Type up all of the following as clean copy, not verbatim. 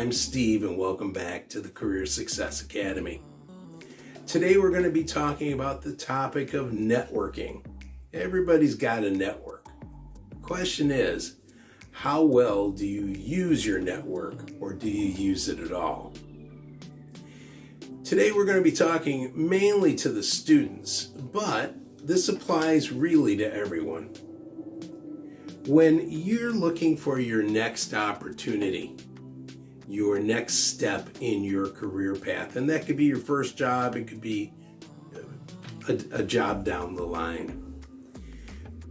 I'm Steve, and welcome back to the Career Success Academy. Today we're going to be talking about the topic of networking. Everybody's got a network. The question is, how well do you use your network, or do you use it at all? Today we're going to be talking mainly to the students, but this applies really to everyone. When you're looking for your next opportunity, your next step in your career path, and that could be your first job, it could be a job down the line.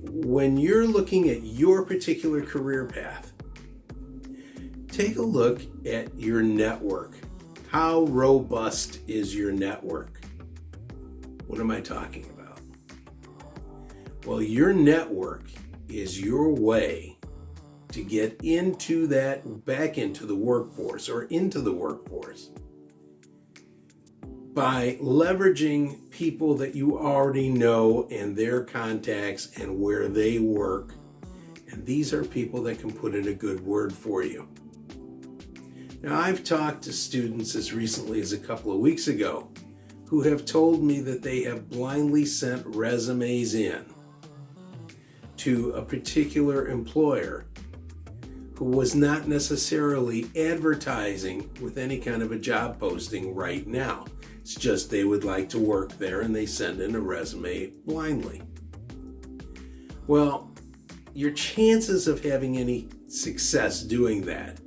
When you're looking at your particular career path, take a look at your network. How robust is your network? What am I talking about? Well, your network is your way to get back into the workforce or into the workforce by leveraging people that you already know and their contacts and where they work. And these are people that can put in a good word for you. Now, I've talked to students as recently as a couple of weeks ago who have told me that they have blindly sent resumes in to a particular employer who was not necessarily advertising with any kind of a job posting right now. It's just they would like to work there and they send in a resume blindly. Well, your chances of having any success doing that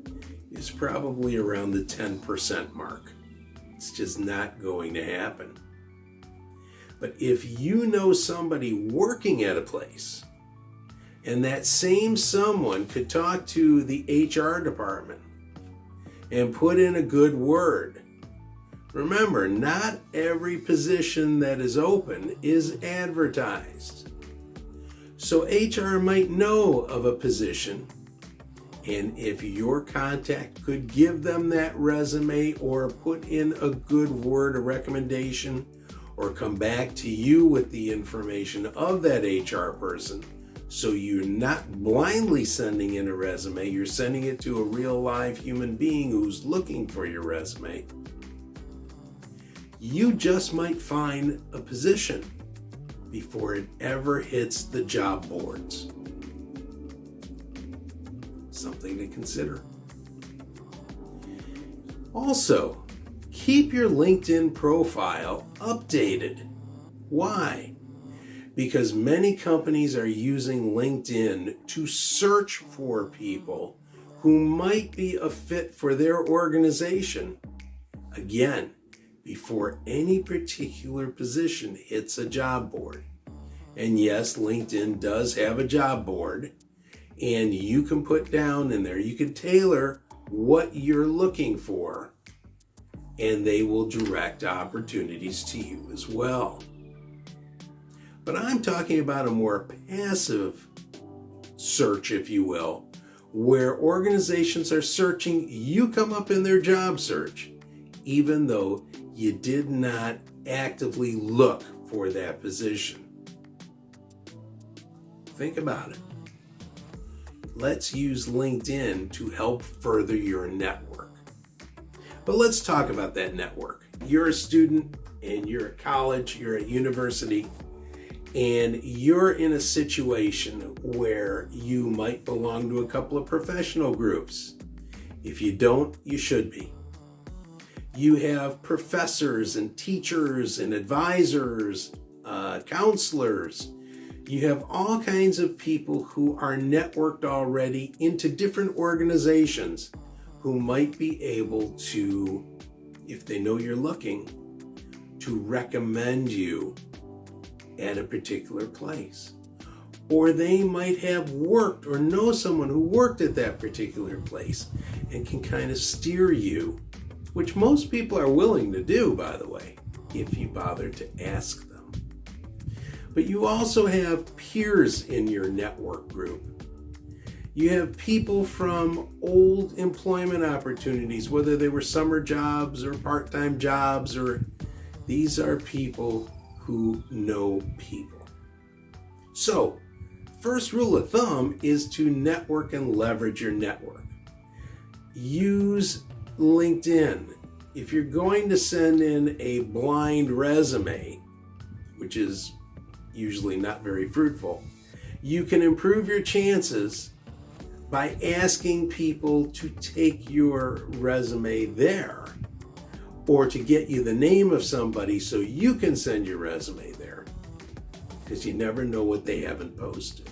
is probably around the 10% mark. It's just not going to happen. But if you know somebody working at a place, and that same someone could talk to the HR department and put in a good word. Remember, not every position that is open is advertised. So HR might know of a position, and if your contact could give them that resume or put in a good word, a recommendation, or come back to you with the information of that HR person, so you're not blindly sending in a resume, you're sending it to a real live human being who's looking for your resume. You just might find a position before it ever hits the job boards. Something to consider. Also, keep your LinkedIn profile updated. Why? Because many companies are using LinkedIn to search for people who might be a fit for their organization. Again, before any particular position hits a job board. And yes, LinkedIn does have a job board, and you can put down in there, you can tailor what you're looking for, and they will direct opportunities to you as well. But I'm talking about a more passive search, if you will, where organizations are searching, you come up in their job search, even though you did not actively look for that position. Think about it. Let's use LinkedIn to help further your network. But let's talk about that network. You're a student and you're at college, you're at university, and you're in a situation where you might belong to a couple of professional groups. If you don't, you should be. You have professors and teachers and advisors, counselors. You have all kinds of people who are networked already into different organizations who might be able to, if they know you're looking, to recommend you at a particular place. Or they might have worked or know someone who worked at that particular place and can kind of steer you, which most people are willing to do, by the way, if you bother to ask them. But you also have peers in your network group. You have people from old employment opportunities, whether they were summer jobs or part-time jobs, or these are people who know people. So, first rule of thumb is to network and leverage your network. Use LinkedIn, if you're going to send in a blind resume, which is usually not very fruitful, you can improve your chances by asking people to take your resume there, or to get you the name of somebody so you can send your resume there, because you never know what they haven't posted.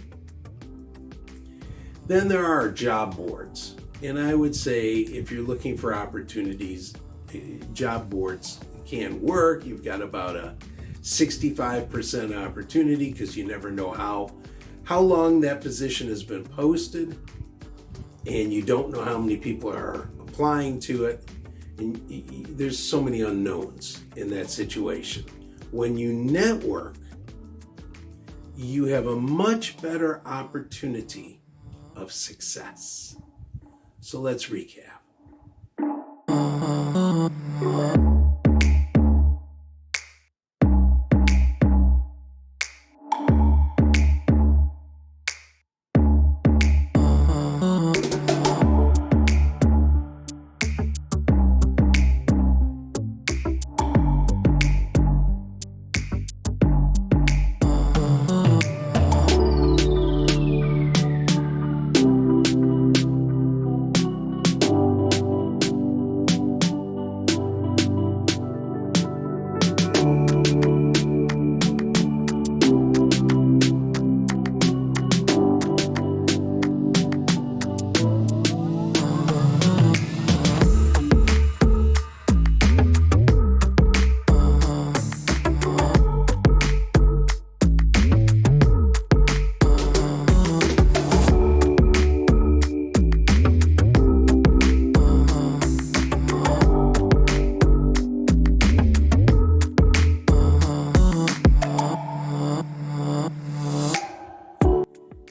Then there are job boards. And I would say if you're looking for opportunities, job boards can work. You've got about a 65% opportunity, because you never know how long that position has been posted, and you don't know how many people are applying to it. And there's so many unknowns in that situation. When you network, you have a much better opportunity of success. So let's recap.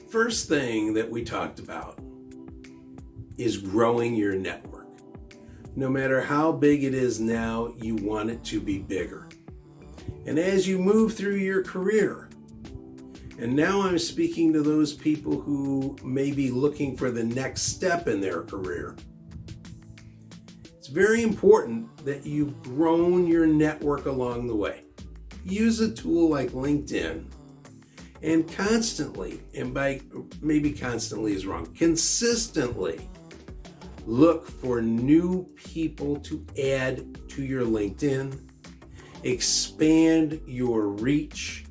First thing that we talked about is growing your network. No matter how big it is now, you want it to be bigger. And as you move through your career, and now I'm speaking to those people who may be looking for the next step in their career, it's very important that you've grown your network along the way. Use a tool like LinkedIn, and constantly, and by maybe constantly is wrong, consistently look for new people to add to your LinkedIn, expand your reach,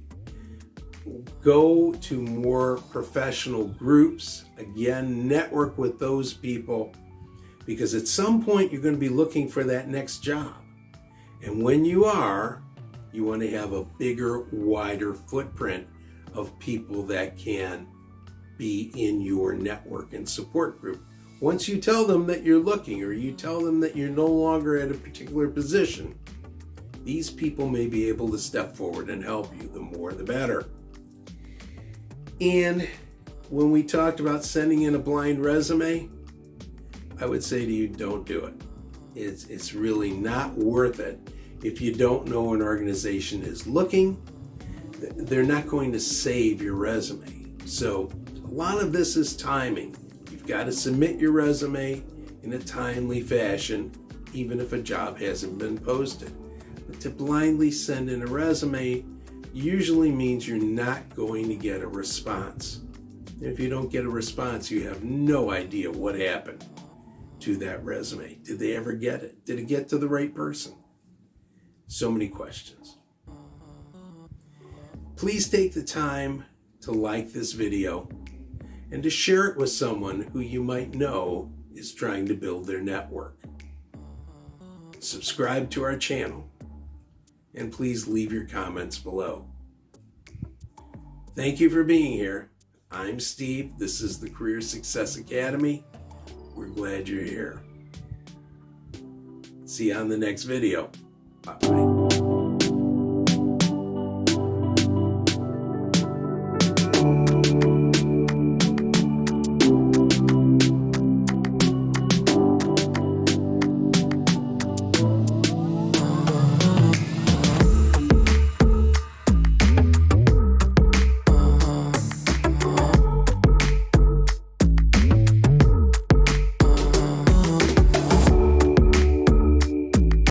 go to more professional groups, again, network with those people, because at some point you're going to be looking for that next job. And when you are, you want to have a bigger, wider footprint of people that can be in your network and support group. Once you tell them that you're looking, or you tell them that you're no longer at a particular position, these people may be able to step forward and help you. The more, the better. And when we talked about sending in a blind resume, I would say to you, don't do it. It's really not worth it. If you don't know an organization is looking, they're not going to save your resume. So a lot of this is timing. You've got to submit your resume in a timely fashion, even if a job hasn't been posted. But to blindly send in a resume usually means you're not going to get a response. If you don't get a response, you have no idea what happened to that resume. Did they ever get it? Did it get to the right person? So many questions. Please take the time to like this video and to share it with someone who you might know is trying to build their network. Subscribe to our channel, and please leave your comments below. Thank you for being here. I'm Steve. This is the Career Success Academy. We're glad you're here. See you on the next video. Bye-bye.